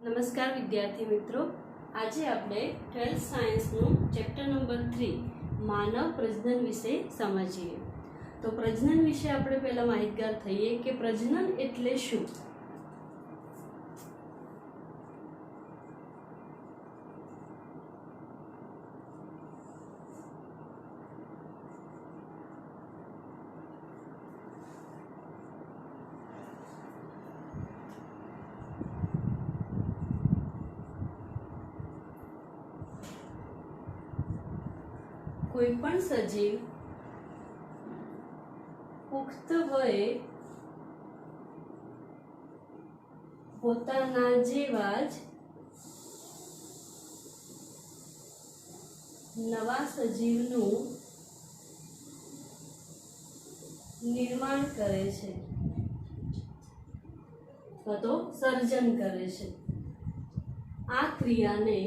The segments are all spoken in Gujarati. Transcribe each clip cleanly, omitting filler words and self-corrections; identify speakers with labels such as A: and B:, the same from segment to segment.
A: નમસ્કાર વિદ્યાર્થી મિત્રો, આજે આપણે 12th સાયન્સનું ચેપ્ટર નંબર 3 માનવ પ્રજનન વિશે સમજીએ। તો પ્રજનન વિશે આપણે પહેલા માહિતગાર થઈએ કે પ્રજનન એટલે શું। कोईपण सजीव पुख्त वये पोताना जेवा ज नवा सजीवનું निर्माण करे छे तो सर्जन करे छे। आ क्रियाने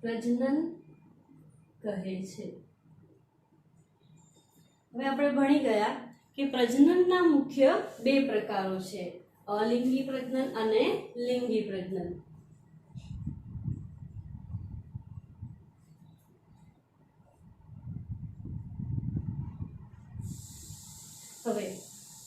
A: प्रजनन कहे छे। હવે આપણે ભણી ગયા કે પ્રજનનના મુખ્ય બે પ્રકારો છે, અલિંગી પ્રજનન અને લિંગી પ્રજનન। હવે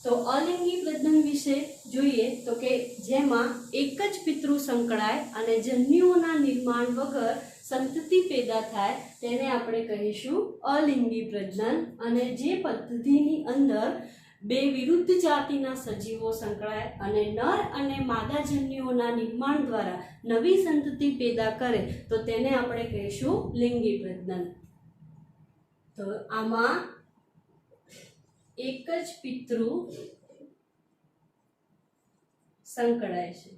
A: તો અલિંગી પ્રજનન વિશે જોઈએ તો કે જેમાં એક જ પિતૃ સંકળાય અને જન્યુઓના निर्माण વગર संतति पैदा थाय तेने आपणे कहीशुं अलिंगी प्रजनन। अने जे पद्धतिनी अंदर बे विरुद्ध जातिना सजीवो संकळाय अने नर अने मादा जन्युओना निर्माण द्वारा नवी संतति पैदा करे तो तेने आपणे कहीशुं लिंगी प्रजनन। तो आमां एक ज पितृ संकळाय छे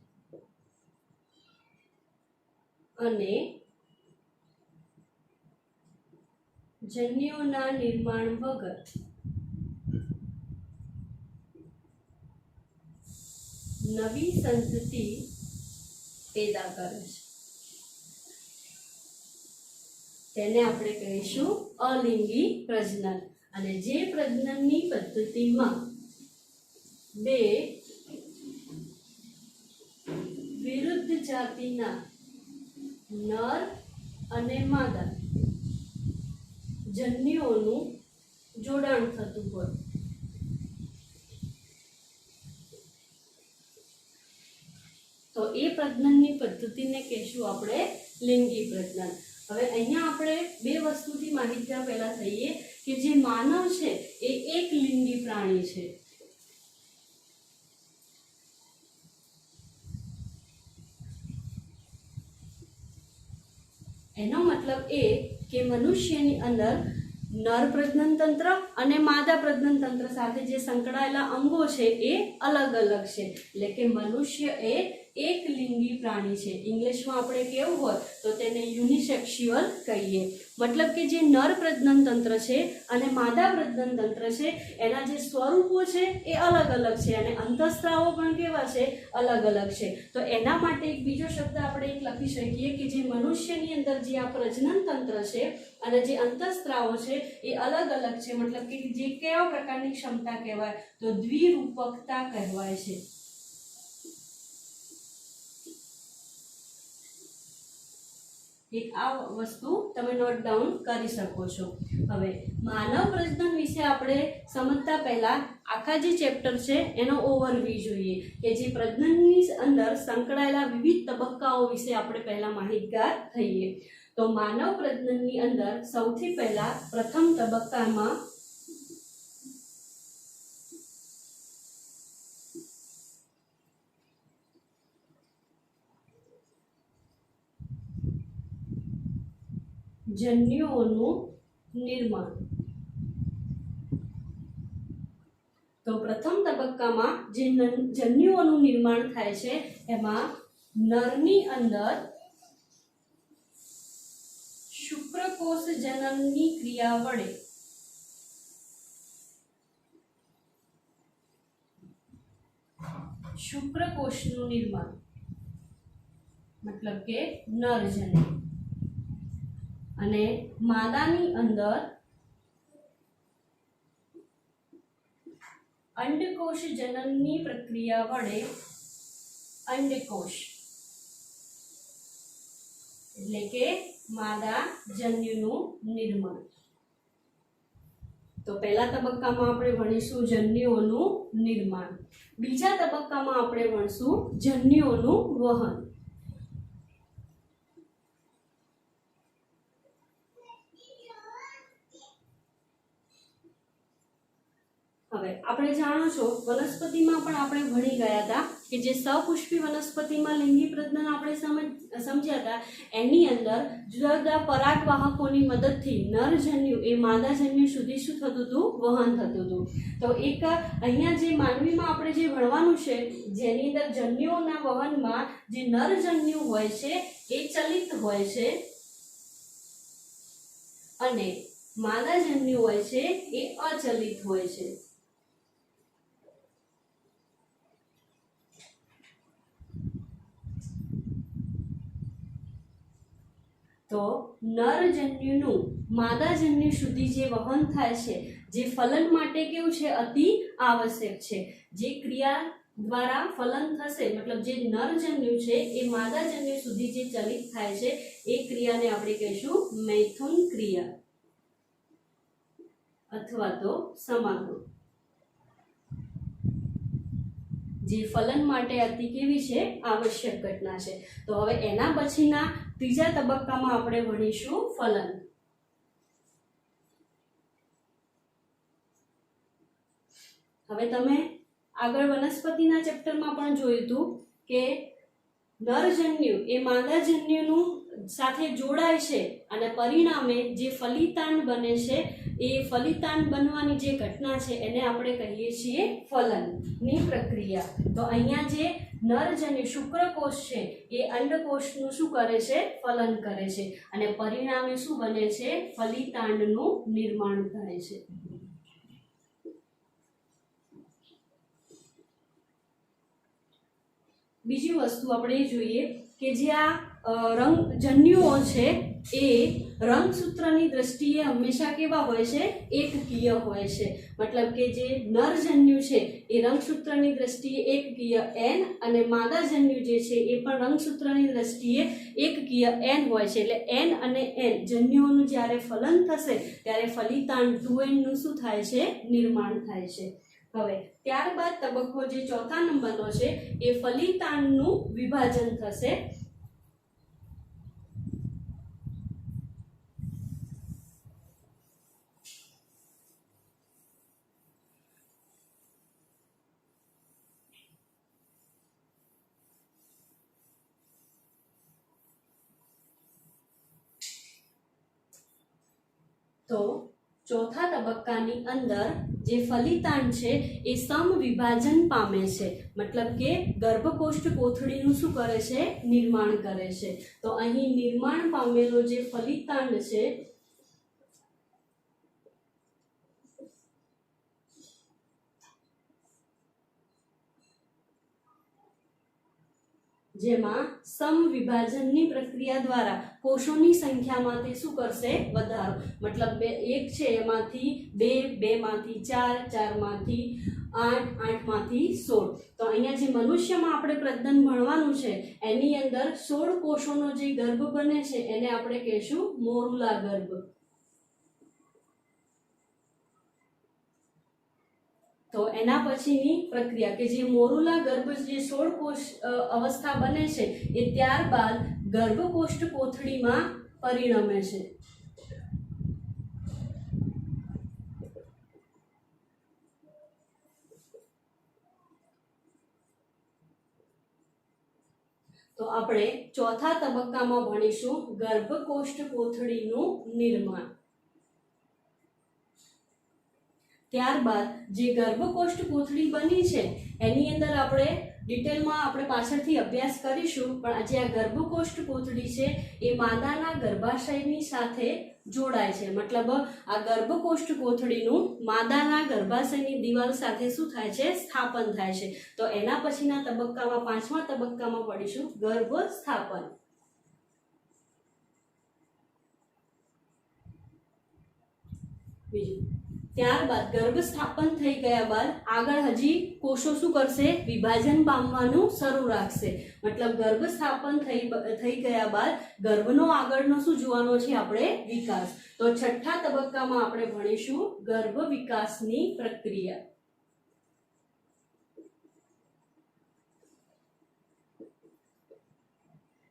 A: अने जन्युओना निर्माण वगर नवी संतति पैदा करे छे तेने आपणे कहीशुं अलिंगी प्रजनन। अने जे प्रजनननी पद्धतिमां बे विरुद्ध जातिना नर अने मादा जन्युओनुं जोडाण थतुं होय तो ए प्रजनननी पद्धतिने कहीशुं आपणे लिंगी प्रजनन। हवे अहींया आपणे बे वस्तुथी माहितगार पहेला थईए के जे मानव छे ए एक लिंगी प्राणी छे। एनो मतलब ए के मनुष्यनी अंदर नर प्रजनन तंत्र अने मादा प्रजनन तंत्र साथे जे संकळायेला अंगो छे ए अलग अलग छे, એટલે કે मनुष्य ए एक लिंगी प्राणी छे। इंग्लिश में आपणे केवुं होय तो तेने यूनिसेक्स्युअल कहीए। मतलब के जे नर प्रजनन तंत्र छे अने मादा प्रजनन तंत्र छे एना जे स्वरूपो छे ए अलग अलग छे अने अंतःस्त्रावो पण केवा छे अलग अलग छे। तो एना माटे एक बीजो शब्द आपणे एक लखी शकीए के जे मनुष्यनी अंदर जे आ प्रजनन तंत्र छे अने जे अंतःस्त्रावो छे ए अलग अलग छे। मतलब के जे केवा प्रकारनी क्षमता कहेवाय तो द्विरूपकता कहेवाय छे। एक आ वस्तु तमे नोट डाउन करी सको छो। हवे मानव प्रजनन विषे आपणे समजता पहला आखा जे चेप्टर छे एनो ओवरव्यू जोईए के जे प्रजनननी अंदर संकळायेला विविध तबक्काओ विषे आपणे पहला माहितगार थईए। तो मानव प्रजनननी अंदर सौथी पहला प्रथम तबक्कामां जन्युओनुं निर्माण। तो प्रथम तबक्कामां जे जन्युओनुं निर्माण थाय छे एमां नरनी अंदर शुक्रकोष जनननी क्रिया वडे शुक्रकोषनुं निर्माण मतलब के नरजन्य અને માદાની અંદર અંડકોષ જનનની પ્રક્રિયા વડે અંડકોષ એટલે કે માદા જન્યુનું નિર્માણ. તો પહેલા તબક્કામાં આપણે ભણીશું જન્યુઓનું નિર્માણ. બીજા તબક્કામાં આપણે ભણીશું જન્યુઓનું વહન. હવે આપણે જાણો છો વનસ્પતિમાં પણ આપણે ભણી ગયા હતા કે જે સપુષ્પી વનસ્પતિમાં લિંગી પ્રજનન આપણે સમજ્યા હતા, એની અંદર જુદા જુદા પરાગવાહકોની મદદથી નરજન્યુ એ માદાજન્યુ સુધી શું થતું હતું? વહન થતું હતું. તો એક અહીંયા જે માનવીમાં આપણે જે ભણવાનું છે, જેની અંદર જન્યુઓના વહનમાં જે નરજન્યુ હોય છે એ ચલિત હોય છે અને માદાજન્યુ હોય છે એ અચલિત હોય છે. તો નરજન્યુનું માદાજન્યુ સુધી જે વહન થાય છે, જે ફલન માટે કેવું છે? અતિ આવશ્યક છે. જે ક્રિયા દ્વારા ફલન થશે, મતલબ જે નરજન્યુ છે એ માદાજન્યુ સુધી જે ચલિત થાય છે એ ક્રિયાને આપણે કહીશું મૈથુન ક્રિયા અથવા તો સમાગમ. જે ફલન માટે અતિ કેવી છે? આવશ્યક ઘટના છે. તો હવે એના પછીના ત્રીજા તબક્કામાં આપણે ભણીશું ફલન. હવે તમે આગળ વનસ્પતિના ચેપ્ટરમાં પણ જોયું હતું કે નરજન્યુ એ માદાજન્યુનું સાથે જોડાય છે અને પરિણામે જે ફલિતાંડ બને છે, એ ફલિતાંડ બનવાની જે ઘટના છે એને આપણે કહીએ છીએ ફલનની પ્રક્રિયા. તો અહીંયા જે નરજન્યુ શુક્રકોષ છે એ અંડકોષનું શું કરે છે? ફલન કરે છે અને પરિણામે શું બને છે? ફલિતાંડનું નિર્માણ થાય છે. બીજી વસ્તુ આપણે જોઈએ કે જે આ જન્યુઓ છે એ રંગસૂત્રની દ્રષ્ટિએ હંમેશા કેવા હોય છે? એકકીય હોય છે. મતલબ કે જે નરજન્યુ છે એ રંગસૂત્રની દ્રષ્ટિએ એકકીય N અને માદાજન્યુ જે છે એ પણ રંગસૂત્રની દ્રષ્ટિએ એકકીય N હોય છે. એટલે N અને N જન્યુઓનું જ્યારે ફલન થશે ત્યારે ફલિતાંડ 2N નું શું થાય છે? નિર્માણ થાય છે. હવે ત્યારબાદ તબક્કો જે ચોથા નંબરનો છે એ ફલિતાંડનું વિભાજન થશે. તો ચોથા તબક્કાની અંદર જે ફલિતાંડ છે એ સમવિભાજન પામે છે. મતલબ કે ગર્ભકોષ્ઠ કોથળીનું શું કરે છે? નિર્માણ કરે છે. તો અહીં નિર્માણ પામેલો જે ફલિતાંડ છે જેમાં સમવિભાજનની પ્રક્રિયા દ્વારા કોષોની સંખ્યામાં તે શું કરશે? વધારો. મતલબ એક છે એમાંથી 2, 2 માંથી 4, 4 માંથી 8, 8 માંથી 16. તો અહીંયા જે મનુષ્યમાં આપણે પ્રજનન ભણવાનું છે એની અંદર 16 કોષોનો જે ગર્ભ બને છે એને આપણે કહીશું મોરુલા ગર્ભ. તો એના પછીની પ્રક્રિયા કે જે મોરુલા ગર્ભ જે 16 કોષ અવસ્થા બને છે એ ત્યારબાદ ગર્ભકોષ્ઠ કોથળીમાં પરિણમે છે. તો આપણે ચોથા તબક્કામાં ભણીશું ગર્ભકોષ્ઠ કોથળીનું નિર્માણ. ત્યારબાદ જે ગર્ભકોષ્ઠ કોથળી બની છે એની અંદર આપણે ડિટેલમાં આપણે પાછળથી અભ્યાસ કરીશું, પણ જે આ ગર્ભકોષ્ઠ કોથળી છે એ માદાના ગર્ભાશયની સાથે જોડાય છે. મતલબ આ ગર્ભકોષ્ઠ કોથળીનું માદાના ગર્ભાશયની દિવાલ સાથે શું થાય છે? સ્થાપન થાય છે. તો એના પછીના તબક્કામાં પાંચમા તબક્કામાં પડીશું ગર્ભ સ્થાપન. બીજું ત્યારબાદ ગર્ભ સ્થાપન થઈ ગયા બાદ આગળ હજી કોષો શું કરશે? વિભાજન પામવાનું શરૂ રાખશે. મતલબ ગર્ભ સ્થાપન થઈ ગયા બાદ ગર્ભનો આગળનો શું જોવાનો છે આપણે? વિકાસ. તો છઠ્ઠા તબક્કામાં આપણે ભણીશું ગર્ભ વિકાસની પ્રક્રિયા.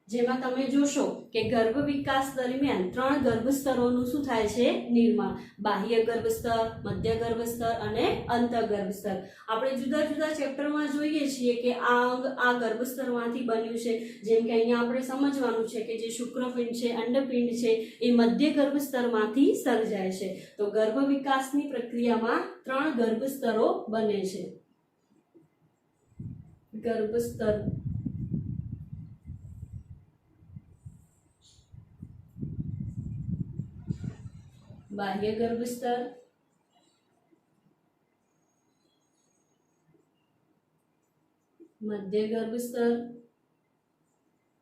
A: જેમાં તમે જોશો કે ગર્ભ વિકાસ દરમિયાન 3 ગર્ભ સ્તરોનું શું થાય છે? નિર્માણ. બાહ્ય ગર્ભ સ્તર, મધ્ય ગર્ભ સ્તર અને અંતઃગર્ભ સ્તર. આપણે જુદા જુદા ચેપ્ટરમાં જોઈએ છીએ કે આ અંગ આ ગર્ભ સ્તરમાંથી બન્યું છે. જેમ કે અહીંયા આપણે સમજવાનું છે કે જે શુક્રપિંડ છે, અંડપિંડ છે એ મધ્ય ગર્ભ સ્તરમાંથી સર્જાય છે. તો ગર્ભ વિકાસની પ્રક્રિયામાં 3 ગર્ભ સ્તરો બને છે. ગર્ભ સ્તર, બાહ્ય ગર્ભ સ્તર, મધ્ય ગર્ભ સ્તર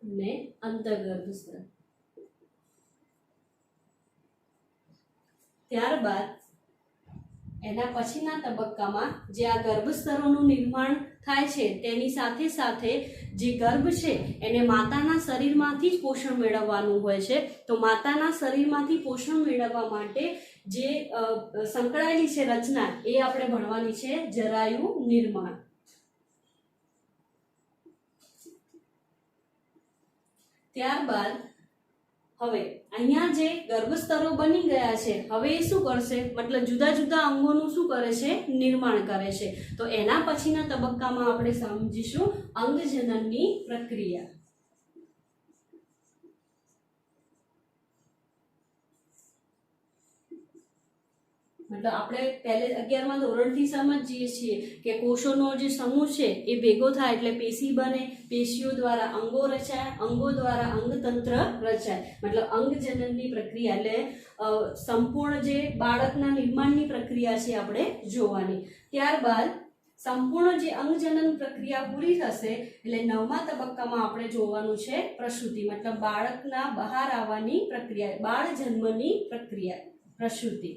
A: અને અંતઃગર્ભ સ્તર. ત્યારબાદ એના પછીના તબક્કામાં જે આ ગર્ભ સ્તરોનું નિર્માણ થાય છે તેની સાથે સાથે જે ગર્ભ છે એને માતાના શરીરમાંથી જ પોષણ મેળવવાનું હોય છે. તો માતાના શરીરમાંથી પોષણ મેળવવા માટે જે સંકળાયેલી છે રચના એ આપણે ભણવાની છે જરાયુ નિર્માણ. ત્યારબાદ હવે અહીંયા જે ગર્ભસ્તરો બની ગયા છે હવે એ શું કરશે? મતલબ જુદા જુદા અંગોનું શું કરે છે? નિર્માણ કરે છે. તો એના પછીના તબક્કામાં આપણે સમજીશું અંગજનનની પ્રક્રિયા. મતલબ આપણે પહેલે 11મા ધોરણથી સમજીએ છીએ કે કોષોનો જે સમૂહ છે એ ભેગો થાય એટલે પેશી બને. પેશીઓ દ્વારા અંગો રચાય, અંગો દ્વારા અંગતંત્ર રચાય. મતલબ અંગજનનની પ્રક્રિયા એટલે સંપૂર્ણ જે બાળકના નિર્માણની પ્રક્રિયા છે આપણે જોવાની. ત્યારબાદ સંપૂર્ણ જે અંગજનન પ્રક્રિયા પૂરી થશે એટલે 9મા તબક્કામાં આપણે જોવાનું છે પ્રસૂતિ. મતલબ બાળકના બહાર આવવાની પ્રક્રિયા, બાળ જન્મની પ્રક્રિયા, પ્રસૂતિ.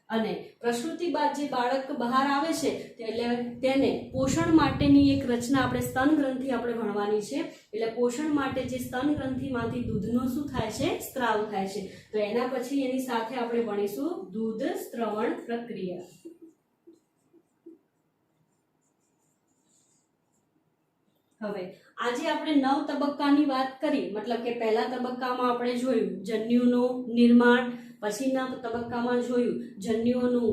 A: અને પ્રસૂતિ બાદ જે બાળક બહાર આવે છે એટલે તેને પોષણ માટેની એક રચના આપણે સ્તન ગ્રંથિ આપણે ભણવાની છે. એટલે પોષણ માટે જે સ્તન ગ્રંથિમાંથી દૂધનો શું થાય છે? સ્ત્રાવ થાય છે. તો એના પછી એની સાથે આપણે ભણીશું દૂધ સ્ત્રવણ પ્રક્રિયા. હવે આજે આપણે 9 તબક્કાની વાત કરી. મતલબ કે પહેલા તબક્કામાં આપણે જોયું જન્યુનું નિર્માણ, પછીના તબક્કામાં જોયું જન્યુઓનું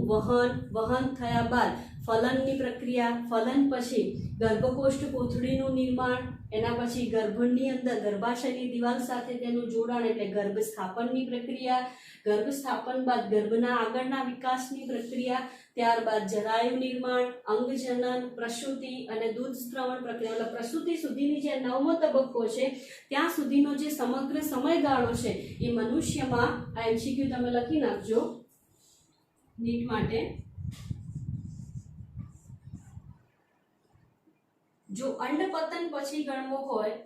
A: વહન થયા બાદ ફલનની પ્રક્રિયા, ફલન પછી ગર્ભકોષ્ઠ કોથળીનું નિર્માણ, એના પછી ગર્ભની અંદર ગર્ભાશયની દિવાલ સાથે તેનું જોડાણ એટલે ગર્ભ સ્થાપનની પ્રક્રિયા, ગર્ભ સ્થાપન બાદ ગર્ભના આગળના વિકાસની પ્રક્રિયા, ત્યારબાદ જરાયુ નિર્માણ, અંગજનન, પ્રસૂતિ અને દૂધ સ્ત્રવણ પ્રક્રિયા. એટલે પ્રસૂતિ સુધીની જે 9મો તબક્કો છે ત્યાં સુધીનો જે સમગ્ર સમયગાળો છે એ મનુષ્યમાં આ MCQ તમે લખી નાખજો નીટ માટે. જો અંડપતન પછી ગણવો હોય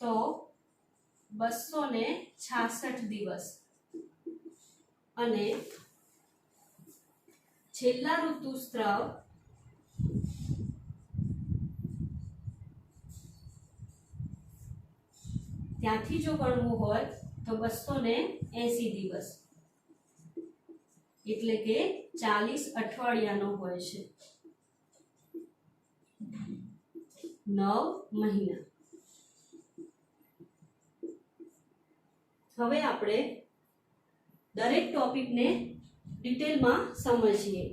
A: તો 266 દિવસ અને છેલ્લા ઋતુસ્રાવ ત્યાંથી જો ગણવું હોય તો 280 દિવસ એટલે કે 40 અઠવાડિયાનો હોય છે. 9 મહિના. હવે આપણે દરેક ટોપિકને ડિટેલમાં સમજીએ.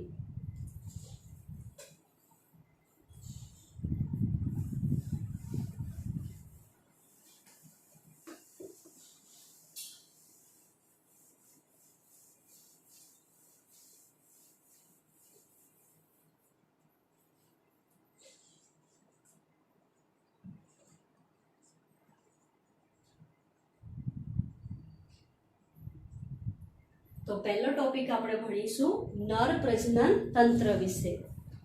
A: તો પહેલો ટોપિક આપણે ભણીશું નર પ્રજનન તંત્ર વિશે.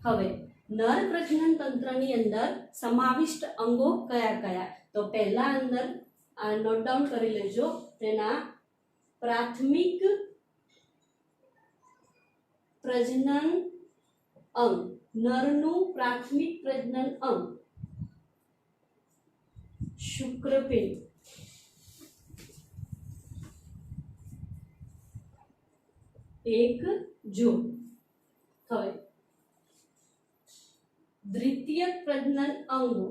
A: હવે નર પ્રજનન તંત્રની અંદર સમાવિષ્ટ અંગો કયા કયા? તો પહેલા અંદર નોટ ડાઉન કરી લેજો. તેના પ્રાથમિક પ્રજનન અંગ, નરનું પ્રાથમિક પ્રજનન અંગ શુક્રપિંડ એક જોડ. હવે દ્વિતીયક પ્રજનન અંગો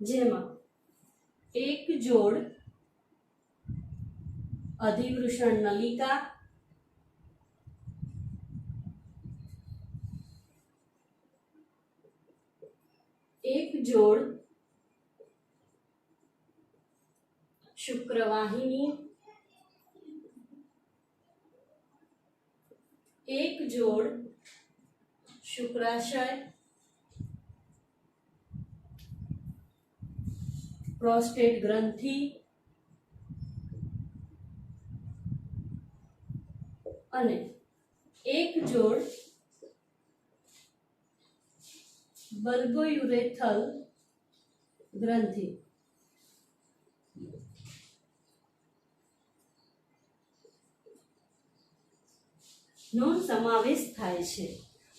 A: જેમાં એક જોડ અધિવૃષણ નલિકા, એક જોડ શુક્રવાહિની, એક જોડ શુક્રાશય, પ્રોસ્ટેટ ગ્રંથિ અને એક જોડ બલ્બોયુરેથલ ગ્રંથિ. નો સમાવેશ થાય છે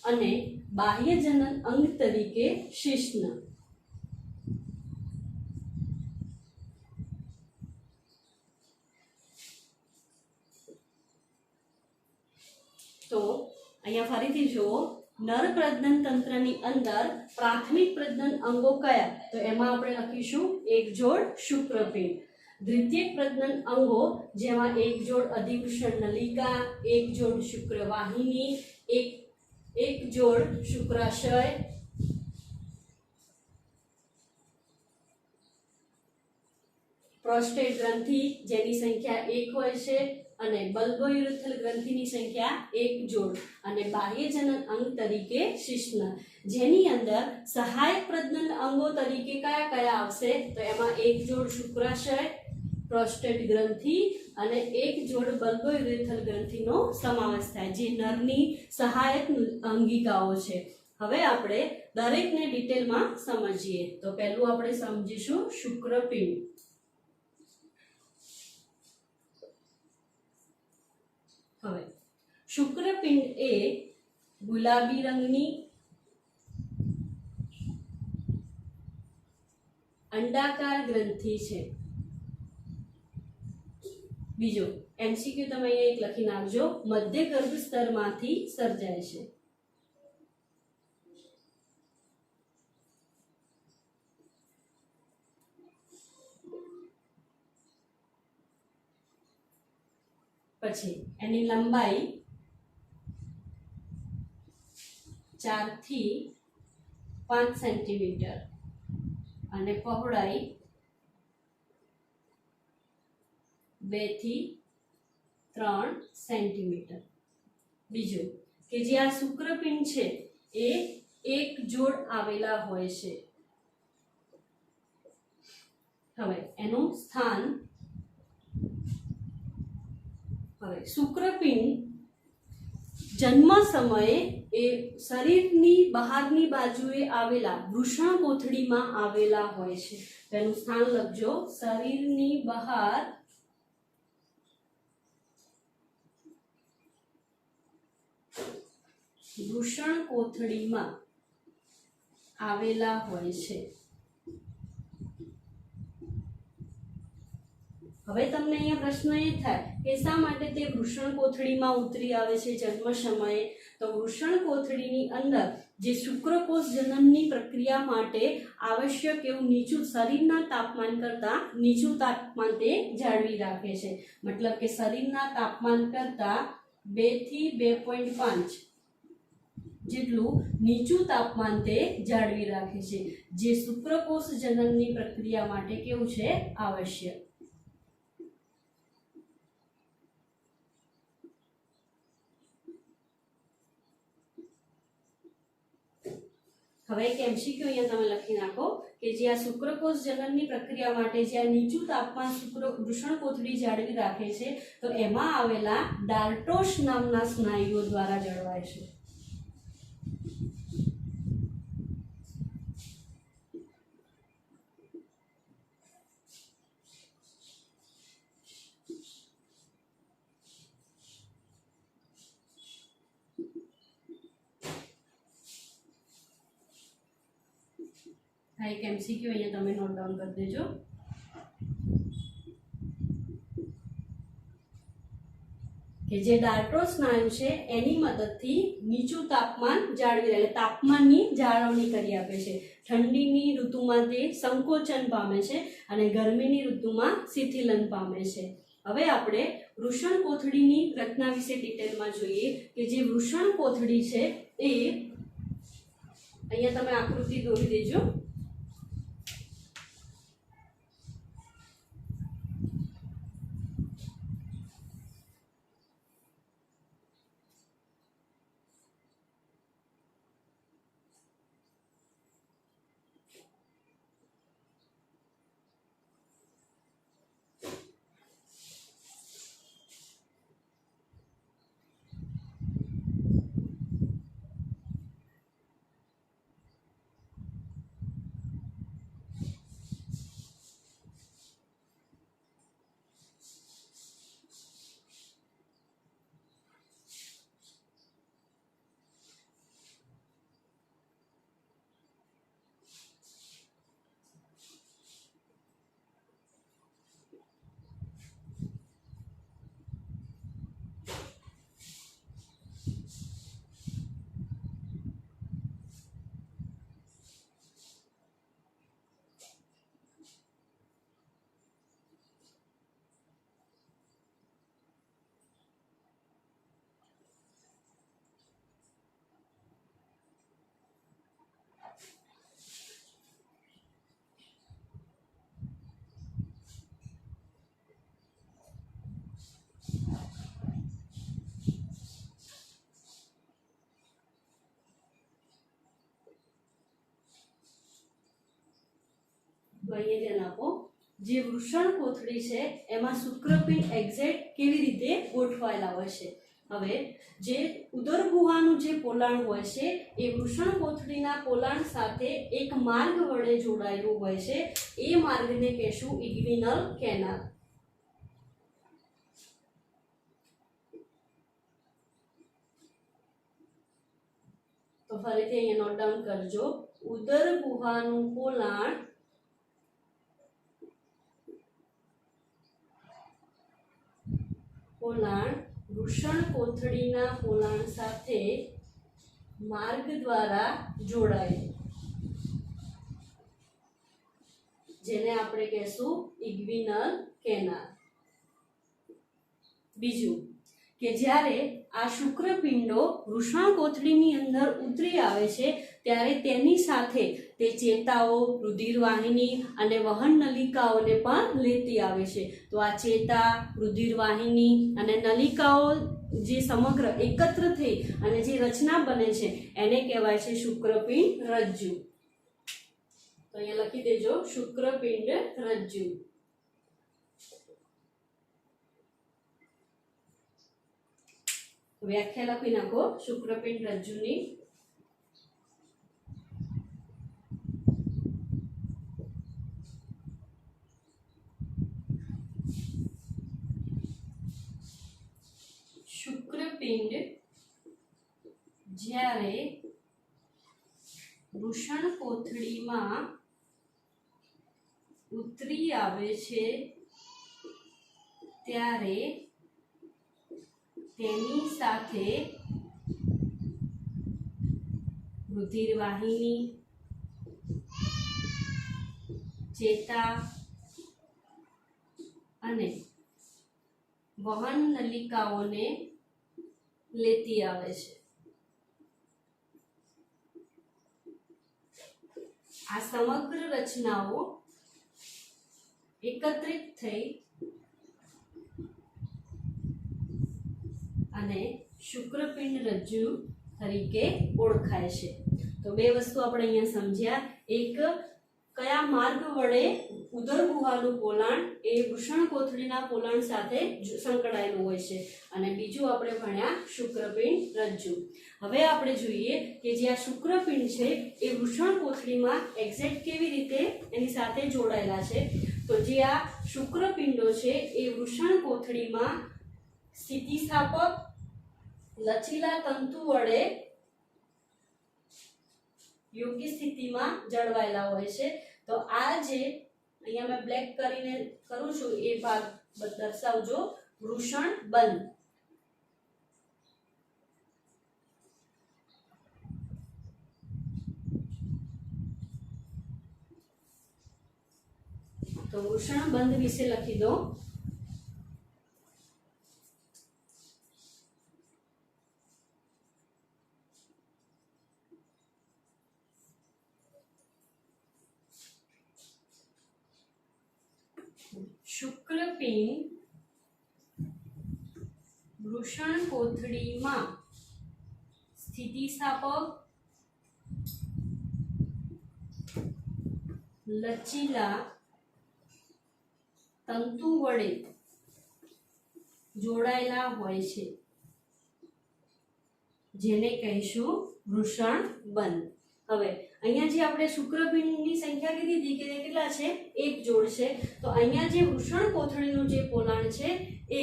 A: અને બાહ્ય જનન અંગ તરીકે શિશ્ન. તો અહીંયા ફરીથી જુઓ, નર પ્રજનન તંત્રની અંદર પ્રાથમિક પ્રજનન અંગો કયા? તો એમાં આપણે લખીશું એક જોડ શુક્રપિંડ. દ્વિતીયક પ્રજનન અંગો જેમાં એક જોડ અધિવૃષણ નલિકા, એક જોડ શુક્રવાહિની, એક જોડ શુક્રાશય, પ્રોસ્ટેટ ગ્રંથિ જેની સંખ્યા 1 હોય છે અને બલ્બોયુરેથલ ગ્રંથિની સંખ્યા 1 જોડ અને બાહ્ય જનન અંગ તરીકે શિશ્ન. જેની અંદર સહાયક પ્રજનન અંગો તરીકે કયા કયા આવશે? તો એમાં એક જોડ શુક્રાશય, પ્રોસ્ટેટ ગ્રંથિ અને એક જોડ બલ્બોયુરેથલ ગ્રંથિનો સમાવેશ થાય, જે નરની સહાયક અંગિકાઓ છે. હવે આપણે દરેકને ડિટેલમાં સમજીએ. તો પહેલું આપણે સમજીશું શુક્રપિંડ. હવે શુક્રપિંડ એ ગુલાબી રંગની અંડાકાર ગ્રંથિ છે. બીજો એમસીક્યુ તમે અહીંયા એક લખી નાખજો, મધ્ય ગર્ભ સ્તરમાંથી સર્જાય છે. પછી એની લંબાઈ 4 થી 5 સેન્ટીમીટર અને પહોળાઈ 2 થી 3 સેન્ટીમીટર. બીજું કે જે આ શુક્રપિંડ છે એ એક જોડ આવેલા હોય છે. હવે એનું સ્થાન, હવે શુક્રપિંડ જન્મ સમયે એ શરીરની બહારની બાજુએ આવેલા વૃષણ કોથળીમાં આવેલા હોય છે. તેનું સ્થાન લખજો, શરીરની બહાર વૃષણ કોથળીમાં આવેલા હોય છે. હવે તમને અહીંયા પ્રશ્ન એ થાય કે શા માટે તે વૃષણ કોથળીમાં ઉતરી આવે છે જન્મ સમયે? તો વૃષણ કોથળીની અંદર જે શુક્રકોષ જનનની પ્રક્રિયા માટે આવશ્યક એવું નીચું, શરીરના તાપમાન કરતાં નીચું તાપમાન તે જાળવી રાખે છે. મતલબ કે શરીરના તાપમાન કરતાં 2 થી 2.5 જેટલું નીચું તાપમાન તે જાળવી રાખે છે, જે શુક્રકોષ જનનની પ્રક્રિયા માટે કેવું છે? આવશ્યક. હવે એક એમસીક્યુ અહીંયા તમે લખી નાખો કે જે આ શુક્રકોષ જનનની પ્રક્રિયા માટે જ્યાં નીચું તાપમાન વૃષણ કોથળી જાળવી રાખે છે, તો એમાં આવેલા ડાર્ટોશ નામના સ્નાયુઓ દ્વારા જળવાય છે. આ એક MCQ અહીંયા તમે નોટ ડાઉન કરી દેજો. કે જે ડાર્ટો સ્નાયુ છે એની મદદથી નીચું તાપમાન જાળવી રહે, તાપમાનની જાળવણી કરી આપે છે. ઠંડીની ઋતુમાં તે સંકોચન પામે છે અને ગરમીની ઋતુમાં શિથિલન પામે છે. હવે આપણે વૃષણ કોથળીની રચના વિશે ડિટેલમાં જોઈએ કે જે વૃષણ કોથળી છે એ અહીંયા તમે આકૃતિ દોરી દેજો. અહીંયા ધ્યાન આપો. જે વૃષણ કોથળી છે એમાં શુક્રપિંડ એક્ઝેક્ટ કેવી રીતે ગોઠવાયેલા હોય છે. હવે જે ઉદર ગુહાનું જે પોલાણ હોય છે એ વૃષણ કોથળીના પોલાણ સાથે એક માર્ગ વડે જોડાયેલું હોય છે. એ માર્ગને કહેશું ઇગ્વિનલ કેનાલ. તો ફરીથી અહીંયા નોટ ડાઉન કરજો. ઉદર ગુહાનું પોલાણ વૃષણ કોથળીના પોલાણ સાથે માર્ગ દ્વારા જોડાયેલું, જેને આપણે કહેશું ઇગ્વિનલ કેનાલ. બીજું કે જ્યારે આ શુક્રપિંડો વૃષણ કોથળીની અંદર ઉતરી આવે છે ત્યારે તેની સાથે તે ચેતાઓ, રુધિરવાહિની અને વહન નલિકાઓને પણ લેતી આવે છે. તો આ ચેતા, રુધિરવાહિની અને નલિકાઓ જે સમગ્ર એકત્ર થઈ અને જે રચના બને છે એને કહેવાય છે શુક્રપિંડ રજ્જુ. તો અહીંયા લખી દેજો શુક્રપિંડ રજ્જુ. વ્યાખ્યા લખી નાખો શુક્રપિંડ રજ્જુની. શુક્રપિંડ જ્યારે વૃષણ કોથળીમાં ઉતરી આવે છે ત્યારે તેની સાથે રુધિરવાહિની, ચેતા અને વહન નલિકાઓને લેતી આવે છે. આ સમગ્ર રચનાઓ એકત્રિત થઈ અને શુક્રપિંડ રજ્જુ તરીકે ઓળખાય છે. તો બે વસ્તુ આપણે અહીંયા સમજ્યા. એક, કયા માર્ગ વડે ઉદરગુહાનું પોલાણ એ વૃષણ કોથળીના પોલાણ સાથે સંકળાયેલું હોય છે, અને બીજું આપણે ભણ્યા શુક્રપિંડ રજ્જુ. હવે આપણે જોઈએ કે જે આ શુક્રપિંડ છે એ વૃષણ કોથળીમાં એક્ઝેક્ટ કેવી રીતે એની સાથે જોડાયેલા છે. તો જે આ શુક્રપિંડો છે એ વૃષણ કોથળીમાં સ્થિતિસ્થાપક લચીલા તંતુ વડે યોગ્ય સ્થિતિમાં જળવાયેલા હોય છે. તો આ જે અહીંયા મેં બ્લેક કરીને કરું છું એ ભાગ દર્શાવજો. વૃષણ બંધ. તો વૃષણ બંધ વિશે લખી દો. શુક્રપિંડ વૃષણ કોથળીમાં સ્થિતિસ્થાપક, લચીલા તંતુ વડે જોડાયેલા હોય છે, જેને કહીશું વૃષણ બંધ. હવે અહીંયા જે આપણે શુક્રપિંડની સંખ્યા કીધી હતી કે કેટલા છે? એક જોડ છે. તો અહીંયા જે વૃષણ કોથળીનું જે પોલાણ છે એ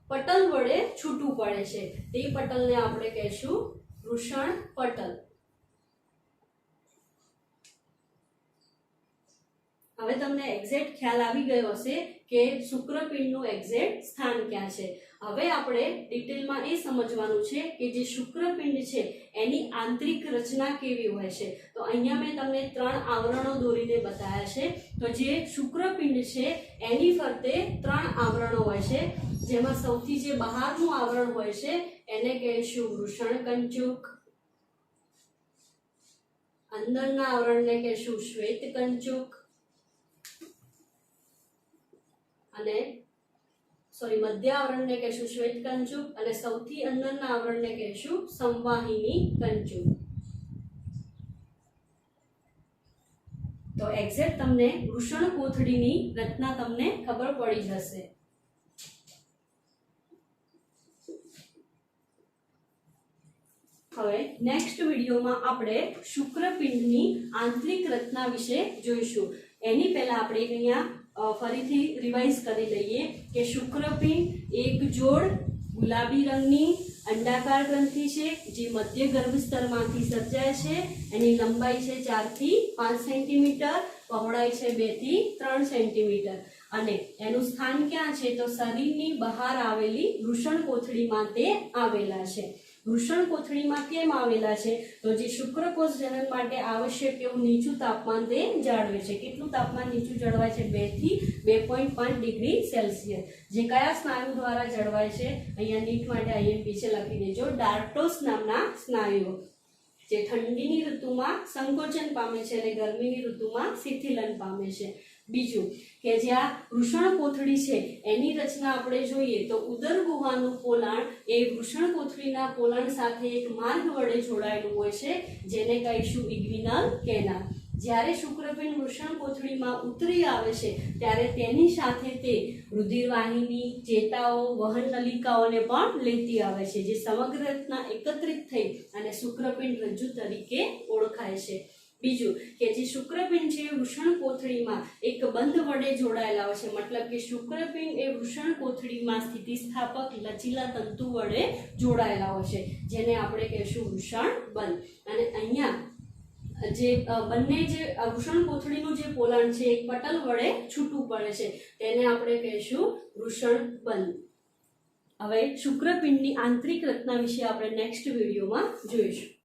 A: પટલ વડે છૂટું પડે છે. તે પટલને આપણે કહીશું વૃષણ પટલ. હવે તમને એક્ઝેક્ટ ખ્યાલ આવી ગયો હશે કે શુક્રપિંડનું એક્ઝેક્ટ સ્થાન ક્યાં છે. હવે આપણે ડિટેલમાં એ સમજવાનું છે કે જે શુક્રપિંડ છે એની આંતરિક રચના કેવી હોય છે. તો અહીંયા મેં તમને 3 આવરણો દોરીને બતાવ્યા છે. તો જે શુક્રપિંડ છે એની ફરતે 3 આવરણો હોય છે, જેમાં સૌથી જે બહારનું આવરણ હોય છે એને કહીશું વૃષણ કંચુક, અંદરના આવરણને કહીશું શ્વેત કંચુક, અને મધ્ય આવરણને કહીશું શ્વેત કંચુક, અને સૌથી અંદરના આવરણને કહીશું સંવાહિની કંચુક. તો એક્ઝેક્ટ તમને વૃષણ કોથળીની રચના તમને ખબર પડી જશે. હવે નેક્સ્ટ વિડીયોમાં આપણે શુક્રપિંડની આંતરિક રચના વિશે જોઈશું. એની પહેલા આપણે અહીંયા ફરીથી રિવાઇઝ કરી લઈએ કે શુક્રપિંડ એક જોડ ગુલાબી રંગની અંડાકાર ગ્રંથિ છે જે મધ્ય ગર્ભસ્તરમાંથી સર્જાય છે. એની લંબાઈ છે 4 થી 5 સેન્ટીમીટર, પહોળાઈ છે 2 થી 3 સેન્ટીમીટર, અને એનું સ્થાન ક્યાં છે? તો શરીરની બહાર આવેલી વૃષણ કોથળીમાં તે આવેલા છે. વૃષણ કોથળીમાં કેમ આવેલા છે? તો જે શુક્રકોષ જનન માટે આવશ્યક એવું નીચું તાપમાન તે જાળવે છે. કેટલું તાપમાન નીચું જળવાય છે? 2 થી 2.5 ડિગ્રી સેલ્સિયસ. જે કયા સ્નાયુ દ્વારા જળવાય છે? અહીંયા નીટ માટે IMP છે, લખી દેજો. ડાર્ટોસ નામના સ્નાયુઓ, જે ઠંડીની ઋતુમાં સંકોચન પામે છે અને ગરમીની ઋતુમાં શિથિલન પામે છે. બીજું કે જ્યાં વૃષણ કોથળી છે એની રચના આપણે જોઈએ તો ઉદર ગુહાનું પોલાણ એ વૃષણ કોથળીના પોલાણ સાથે એક માર્ગ વડે જોડાયેલું હોય છે, જેને કહીશું ઇગ્વિનલ કેનાલ. જ્યારે શુક્રપિંડ વૃષણ કોથળીમાં ઉતરી આવે છે ત્યારે તેની સાથે તે રુધિરવાહિની, ચેતાઓ, વહન નલિકાઓને પણ લેતી આવે છે, જે સમગ્ર રચના એકત્રિત થઈ અને શુક્રપિંડ રજ્જુ તરીકે ઓળખાય છે. બીજું કે જે શુક્રપિંડ છે વૃષણ કોથળીમાં એક બંધ વડે જોડાયેલા હોય છે, મતલબ કે શુક્રપિંડ એ વૃષણ કોથળીમાં સ્થિતિસ્થાપક લચીલા તંતુ વડે જોડાયેલા હોય છે, જેને આપણે કહીશું વૃષણ બંધ. અને અહીંયા જે બંને જે વૃષણ કોથળીનું જે પોલાણ છે એક પટલ વડે છૂટું પડે છે, તેને આપણે કહીશું વૃષણ બંધ. હવે શુક્રપિંડની આંતરિક રચના વિશે આપણે નેક્સ્ટ વિડીયોમાં જોઈશું.